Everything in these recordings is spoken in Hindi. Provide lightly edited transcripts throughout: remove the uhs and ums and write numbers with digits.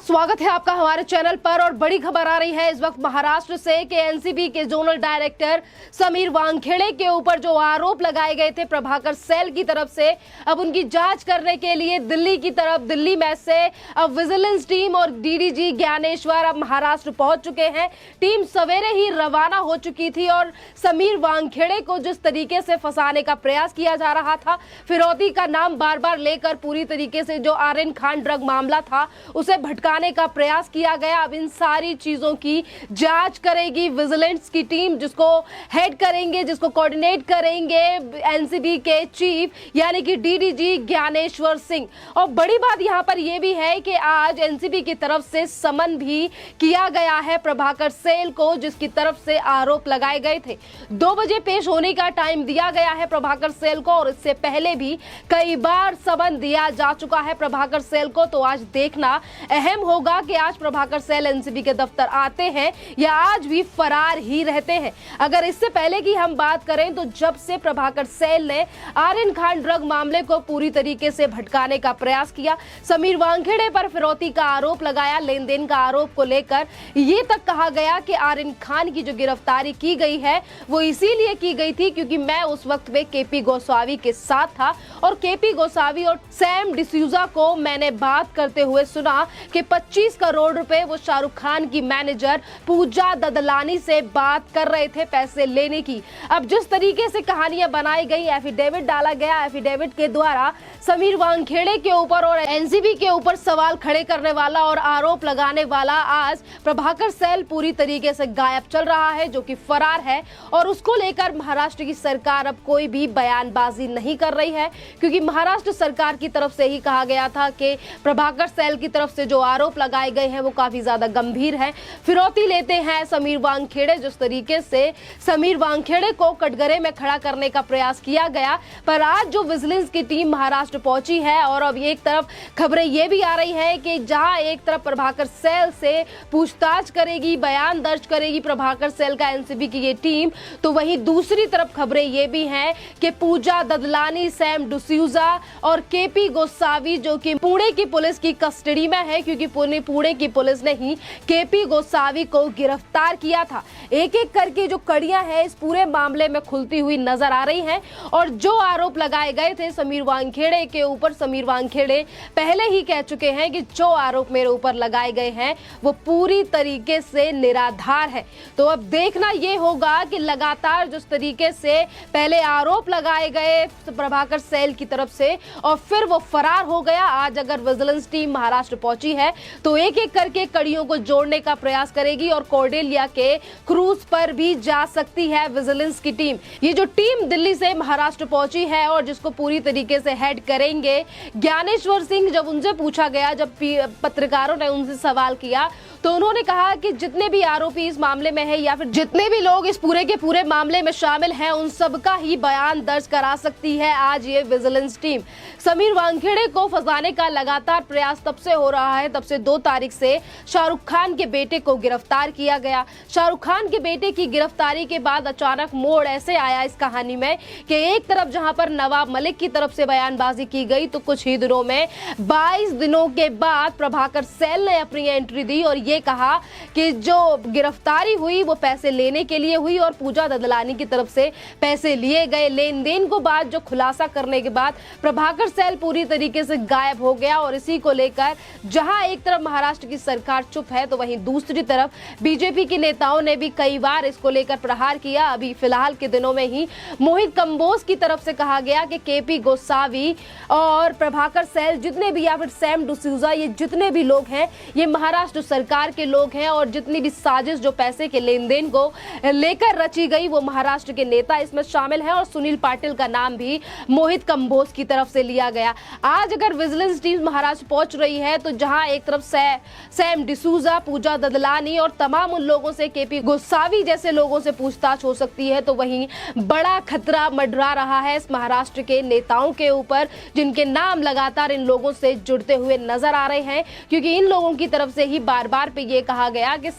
स्वागत है आपका हमारे चैनल पर। और बड़ी खबर आ रही है इस वक्त महाराष्ट्र से कि एनसीबी के जोनल डायरेक्टर समीर वानखेड़े के ऊपर जो आरोप लगाए गए थे प्रभाकर सैल की तरफ से, अब उनकी जांच करने के लिए दिल्ली में से अब विजिलेंस टीम और डीडीजी ज्ञानेश्वर अब महाराष्ट्र पहुंच चुके हैं। टीम सवेरे ही रवाना हो चुकी थी और समीर वानखेड़े को जिस तरीके से फंसाने का प्रयास किया जा रहा था, फिरौती का नाम बार बार लेकर पूरी तरीके से जो आर्यन खान ड्रग मामला था उसे भटकाने का प्रयास किया गया। अब इन सारी चीजों की जांच करेगी विजिलेंस की टीम, जिसको हेड करेंगे, जिसको कोऑर्डिनेट करेंगे एनसीबी के चीफ यानी कि डीडीजी ज्ञानेश्वर सिंह। और बड़ी बात यहां पर यह भी है कि आज एनसीबी की तरफ से समन भी किया गया है प्रभाकर सैल को, जिसकी तरफ से आरोप लगाए गए थे। 2 बजे पेश होने का टाइम दिया गया है प्रभाकर सैल को और इससे पहले भी कई बार समन दिया जा चुका है प्रभाकर सैल को। तो आज देखना अहम होगा कि आज प्रभाकर सैल एनसीबी के दफ्तर आते हैं या आज भी फरार ही रहते हैं। अगर इससे पहले की हम बात करें तो जब से प्रभाकर सैल ने आर्यन खान ड्रग मामले को पूरी तरीके से भटकाने का प्रयास किया, समीर वानखेड़े पर फिरौती का आरोप लगाया, लेन देन का आरोप को लेकर ये तक कहा गया कि आर्यन खान की जो गिरफ्तारी की गई है वो इसीलिए की गई थी क्योंकि मैं उस वक्त में केपी गोस्वामी के साथ था और केपी गोस्वामी और सैम डिसूजा को मैंने बात करते हुए सुना कि 25 करोड़ रुपए वो शाहरुख खान की मैनेजर पूजा ददलानी से बात कर रहे थे पैसे लेने की। अब जिस तरीके से कहानियां बनाई गई, एफिडेविट डाला गया, एफिडेविट के द्वारा समीर वानखेड़े के ऊपर और एनसीबी के ऊपर सवाल खड़े करने वाला और आरोप लगाने वाला आज प्रभाकर सैल पूरी तरीके से गायब चल रहा है, जो कि फरार है। और उसको लेकर महाराष्ट्र की सरकार अब कोई भी बयानबाजी नहीं कर रही है क्योंकि महाराष्ट्र सरकार की तरफ से ही कहा गया था कि प्रभाकर सैल की तरफ से जो आरोप लगाए गए हैं वो काफी ज्यादा गंभीर है, फिरौती लेते हैं समीर वानखेड़े। जिस तरीके से समीर वानखेड़े को कटघरे में खड़ा करने का प्रयास किया गया, पर आज जो विजिलेंस की टीम महाराष्ट्र पहुंची है और अब एक तरफ खबरें ये भी आ रही है कि जहां एक तरफ प्रभाकर सैल से पूछताछ करेगी, बयान दर्ज करेगी प्रभाकर सैल का एनसीबी की ये टीम, तो वहीं दूसरी तरफ खबरें ये भी हैं कि पूजा ददलानी, सैम डिसूजा और केपी गोस्वामी जो कि पुणे की पुलिस की कस्टडी में है क्योंकि पुणे की पुलिस ने ही केपी गोस्वामी को गिरफ्तार किया था। एक एक करके जो कड़ियां हैं इस पूरे मामले में खुलती हुई नजर आ रही हैं और जो आरोप लगाए गए थे समीर वानखेड़े के ऊपर, समीर वानखेड़े पहले ही कह चुके हैं कि जो आरोप मेरे ऊपर लगाए गए हैं वो पूरी तरीके से निराधार है। तो अब देखना यह होगा कि लगातार जिस तरीके से पहले आरोप लगाए गए प्रभाकर सैल की तरफ से और फिर वो फरार हो गया, आज अगर विजिलेंस टीम महाराष्ट्र पहुंची है तो एक एक करके कड़ियों को जोड़ने का प्रयास करेगी और कॉर्डेलिया के क्रूज पर भी जा सकती है विजिलेंस की टीम। ये जो टीम दिल्ली से महाराष्ट्र पहुंची है और जिसको पूरी तरीके से हेड करेंगे ज्ञानेश्वर सिंह, जब उनसे पूछा गया, जब पत्रकारों ने उनसे सवाल किया तो उन्होंने कहा कि जितने भी आरोपी इस मामले में है या फिर जितने भी लोग इस पूरे के पूरे मामले में शामिल हैं उन सबका ही बयान दर्ज करा सकती है आज ये विजिलेंस टीम। समीर वानखेड़े को फंसाने का लगातार प्रयास तब से हो रहा है, तब से 2 तारीख से शाहरुख खान के बेटे को गिरफ्तार किया गया। शाहरुख खान के बेटे की गिरफ्तारी के बाद अचानक मोड़ ऐसे आया इस कहानी में कि एक तरफ जहां पर नवाब मलिक की तरफ से बयानबाजी की गई तो कुछ ही दिनों में 22 दिनों के बाद प्रभाकर सैल ने अपनी एंट्री दी और ये कहा कि जो गिरफ्तारी हुई वो पैसे लेने के लिए हुई और पूजा ददलानी की तरफ से पैसे लिए गए। लेन देन को बाद जो खुलासा करने के बाद प्रभाकर सैल पूरी तरीके से गायब हो गया और इसी को लेकर जहां एक तरफ महाराष्ट्र की सरकार चुप है तो वहीं दूसरी तरफ बीजेपी के नेताओं ने भी कई बार इसको लेकर प्रहार किया। अभी फिलहाल के दिनों में ही मोहित कंबोज की तरफ से कहा गया कि केपी गोस्वामी और प्रभाकर सैल जितने भी या फिर सैम डिसूजा, ये जितने भी लोग हैं ये महाराष्ट्र सरकार के लोग हैं और जितनी भी साजिश जो पैसे के लेन देन को लेकर रची गई वो महाराष्ट्र के नेता इसमें शामिल हैं और सुनील पाटिल का नाम भी मोहित कंबोज की तरफ से लिया गया। आज अगर विजिलेंस टीम महाराष्ट्र पहुंच रही है तो जहां एक तरफ सैम डिसूजा, पूजा ददलानी और तमाम उन लोगों से, केपी गोस्वामी जैसे लोगों से पूछताछ हो सकती है तो वहीं बड़ा खतरा मंडरा रहा है इस महाराष्ट्र के नेताओं के ऊपर जिनके नाम लगातार इन लोगों से जुड़ते हुए नजर आ रहे हैं क्योंकि इन लोगों की तरफ से ही बार बार आधार पे ये कहा गया कि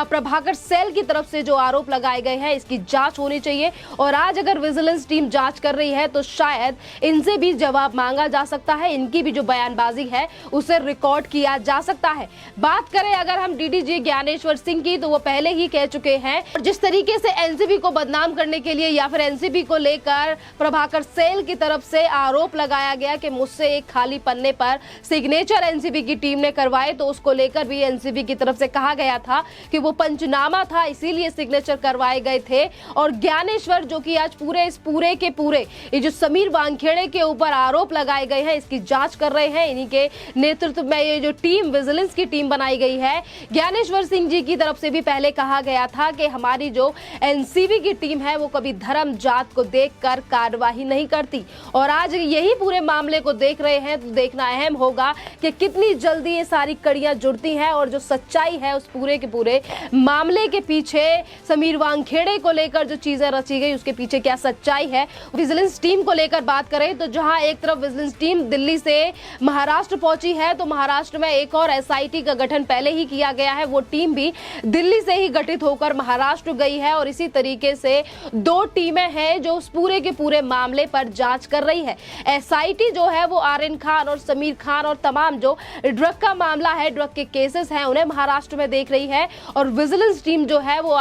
प्रभाकर सैल की तरफ से जो आरोप लगाए गए हैं इसकी जांच होनी चाहिए। और आज अगर विजिलेंस टीम जांच कर रही है तो शायद इनसे भी जवाब मांगा जा सकता है, इनकी भी जो बयानबाजी है उसे रिकॉर्ड किया जा सकता है। बात करें अगर हम डीडीजी ज्ञानेश्वर सिंह की, तो वो पहले ही कह चुके हैं, और जिस तरीके से एनसीबी को बदनाम करने के लिए या फिर एनसीबी को लेकर प्रभाकर सैल की तरफ से आरोप लगाया गया कि मुझसे एक खाली पन्ने पर सिग्नेचर एनसीबी की टीम ने करवाए, तो उसको लेकर भी एनसीबी की तरफ से कहा गया था कि वो पंचनामा था इसीलिए सिग्नेचर करवाए गए थे। और ज्ञानेश्वर जो कि आज पूरे के पूरे ये जो समीर वानखेड़े के ऊपर आरोप लगाए गए हैं इसकी जांच कर रहे हैं। इन्हीं के नेतृत्व में ये जो टीम विजिलेंस की टीम बनाई गई है। ज्ञानेश्वर सिंह जी की तरफ से भी पहले कहा गया था कि हमारी जो एनसीबी की टीम है वो कभी धर्म जात को देखकर कार्यवाही नहीं करती, और आज यही पूरे मामले को देख रहे हैं तो देखना अहम होगा कि कितनी जल्दी ये सारी कड़ियां जुड़ती हैं और जो सच्चाई है उस पूरे के पूरे मामले के पीछे समीर वानखेड़े को लेकर जो चीजें रची गई उसके पीछे क्या सच्चाई है। विजिलेंस टीम को लेकर बात करें तो जहां एक तरफ विजिलेंस टीम दिल्ली से महाराष्ट्र पहुंची है, तो महाराष्ट्र में एक और एसआईटी का गठन पहले ही किया गया है। वो टीम भी दिल्ली से ही गठित होकर महाराष्ट्र गई है और इसी तरीके से दो टीमें हैं जो उस पूरे के पूरे मामले पर जांच कर रही है। एसआईटी जो है वो आर्यन खान और समीर खान और तमाम जो ड्रग का मामला है, ड्रग के केसेस हैं, उन्हें महाराष्ट्र में देख रही है, और विजिलेंस टीम जो है वो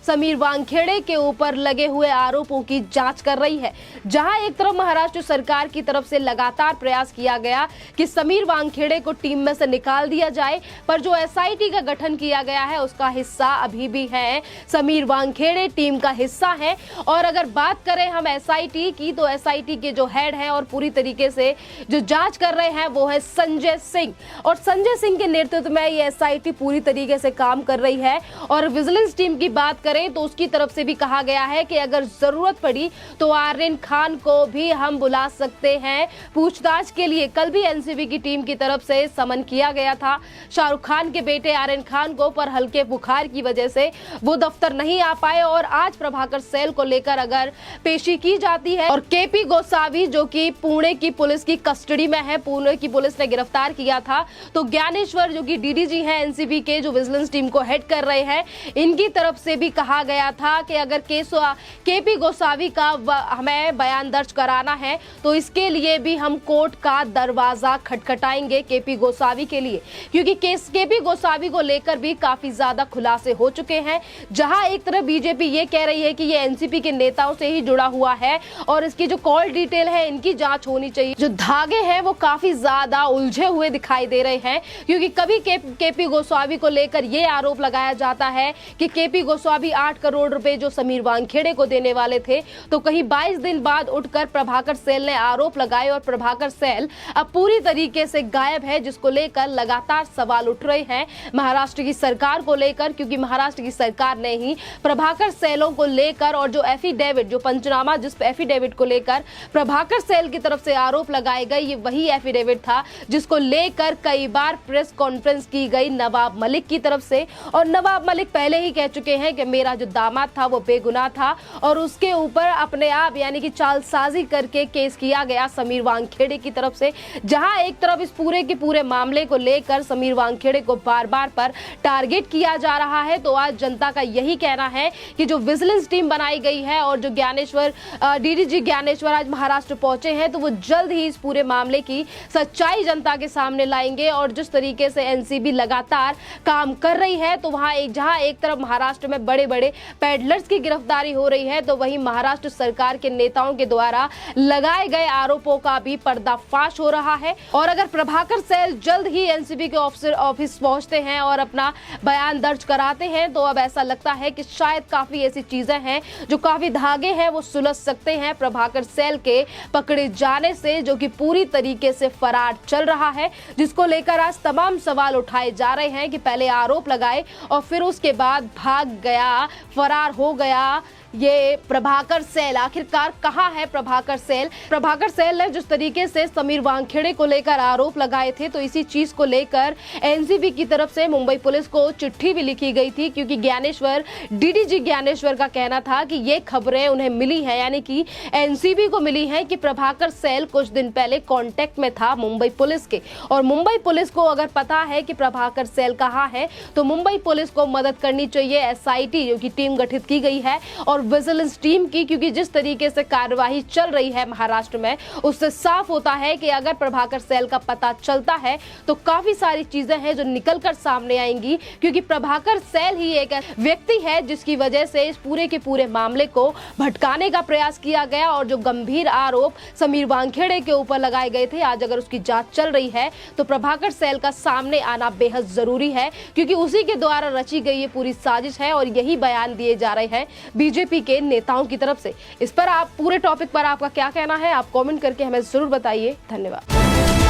समीर वानखेड़े के ऊपर लगे हुए आरोपों की जांच कर रही है। जहां एक तरफ महाराष्ट्र सरकार की तरफ से लगातार प्रयास किया गया कि समीर वानखेड़े को टीम में से निकाल दिया जाए, पर जो एसआईटी का गठन किया गया है उसका हिस्सा अभी भी है समीर वानखेड़े टीम का हिस्सा है। और अगर बात करें हम एसआईटी की, तो एसआईटी के जो हेड हैं और पूरी तरीके से जो जांच कर रहे हैं वो है संजय सिंह, और संजय सिंह के नेतृत्व में ये एसआईटी पूरी तरीके से काम कर रही है। और विजिलेंस टीम की बात करें तो उसकी तरफ से भी कहा गया है कि अगर जरूरत पड़ी तो आर्यन खान को भी हम बुला सकते हैं पूछताछ के लिए। कल भी एनसीबी की टीम की तरफ से समन किया गया था शाहरुख खान के बेटे आर्यन खान को, पर हल्के बुखार की वजह से वो दफ्तर नहीं आ पाए। और आज प्रभाकर सैल को लेकर अगर पेशी की जाती है और केपी गोसावी जो कि पुणे की पुलिस की कस्टडी में है, पुणे की पुलिस ने गिरफ्तार किया था, तो ज्ञानेश्वर जो कि डीडीजी हैं एनसीबी के, जो विजिलेंस टीम को हेड कर रहे हैं, इनकी तरफ से भी कहा गया था कि अगर केपी गोसावी का हमें बयान दर्ज कराना है तो इसके लिए भी हम कोर्ट का दरवाजा खटखटाएंगे केपी गोसावी के लिए, क्योंकि केपी गोसावी को लेकर भी काफी ज्यादा खुलासे हो चुके हैं। जहां एक तरफ बीजेपी ये कह रही है कि ये एनसीपी के नेताओं से ही जुड़ा हुआ है और इसकी जो कॉल डिटेल है इनकी जांच होनी चाहिए। जो धागे हैं वो काफी ज्यादा उलझे हुए दिखाई दे रहे हैं, क्योंकि कभी केपी गोसावी को लेकर ये आरोप लगाया जाता है कि केपी गोसावी 8 करोड़ रुपए जो समीर वानखेड़े को देने वाले थे, तो कहीं 22 दिन बाद उठकर प्रभाकर सैल ने आरोप लगाए और प्रभाकर सैल अब पूरी तरीके से गायब है, जिसको लेकर लगातार सवाल उठ रहे हैं महाराष्ट्र की सरकार को लेकर, क्योंकि महाराष्ट्र की सरकार ने ही प्रभाकर सैलों को लेकर और जो एफिडेविट, जो पंचनामा जिस एफिडेविट को लेकर प्रभाकर सैल की तरफ से आरोप लगाए गए, ये वही एफिडेविट था जिसको लेकर कई बार प्रेस कॉन्फ्रेंस की गई नवाब मलिक की तरफ से। और नवाब मलिक पहले ही कह चुके हैं कि मेरा जो दामाद था वो बेगुनाह था और उसके ऊपर अपने आप यानी कि चालसाजी करके केस किया गया समीर वानखेड़े की तरफ से। जहां एक तरफ इस पूरे के पूरे मामले को लेकर समीर वानखेड़े को बार बार पर टारगेट किया जा रहा है, तो आज जनता का यही कहना है कि जो विजिलेंस टीम बनाई गई है और जो डीडीजी ज्ञानेश्वर आज महाराष्ट्र पहुंचे हैं, तो वो जल्द ही इस पूरे मामले की सच्चाई जनता के सामने लाएंगे। और जिस तरीके से एनसीबी लगातार काम कर रही है, तो वहां जहां एक तरफ महाराष्ट्र में बड़े बड़े पेडलर्स की गिरफ्तारी हो रही है, तो वहीं महाराष्ट्र सरकार के नेताओं के द्वारा लगाए गए आरोपों का भी पर्दाफाश हो रहा है। और अगर प्रभाकर सैल जल्द ही एनसीबी के ऑफिस पहुंचते हैं और अपना बयान दर्ज कराते हैं, तो अब ऐसा लगता है कि शायद काफी ऐसी चीजें हैं, जो काफी धागे हैं, वो सुलझ सकते हैं प्रभाकर सैल के पकड़े जाने से, जो कि पूरी तरीके से फरार चल रहा है, जिसको लेकर आज तमाम सवाल उठाए जा रहे हैं कि पहले आरोप लगाए और फिर उसके बाद भाग गया, फरार हो गया, ये प्रभाकर सैल आखिरकार कहाँ है प्रभाकर सैल? प्रभाकर सैल ने जिस तरीके से समीर वानखेड़े को लेकर आरोप लगाए थे, तो इसी चीज को लेकर एनसीबी की तरफ से मुंबई पुलिस को चिट्ठी भी लिखी गई थी, क्योंकि डीडीजी ज्ञानेश्वर का कहना था कि ये खबरें उन्हें मिली हैं, यानी कि एनसीबी को मिली हैं कि प्रभाकर सैल कुछ दिन पहले कांटेक्ट में था मुंबई पुलिस के, और मुंबई पुलिस को अगर पता है कि प्रभाकर सैल कहाँ है तो मुंबई पुलिस को मदद करनी चाहिए एसआईटी जो कि टीम गठित की गई है और विजिलेंस टीम की, क्योंकि जिस तरीके से कार्यवाही चल रही है महाराष्ट्र में उससे साफ होता है कि अगर प्रभाकर सैल का पता चलता है तो काफी सारी चीजें हैं जो निकलकर सामने आएंगी, क्योंकि प्रभाकर सैल ही एक व्यक्ति है जिसकी वजह से इस पूरे के पूरे मामले को भटकाने का प्रयास किया गया और जो गंभीर आरोप समीर वानखेड़े के ऊपर लगाए गए थे, आज अगर उसकी जांच चल रही है तो प्रभाकर सैल का सामने आना बेहद जरूरी है, क्योंकि उसी के द्वारा रची गई ये पूरी साजिश है और यही बयान दिए जा रहे हैं बीजेपी के नेताओं की तरफ से। इस पर आप पूरे टॉपिक पर आपका क्या कहना है, आप कमेंट करके हमें जरूर बताइए। धन्यवाद।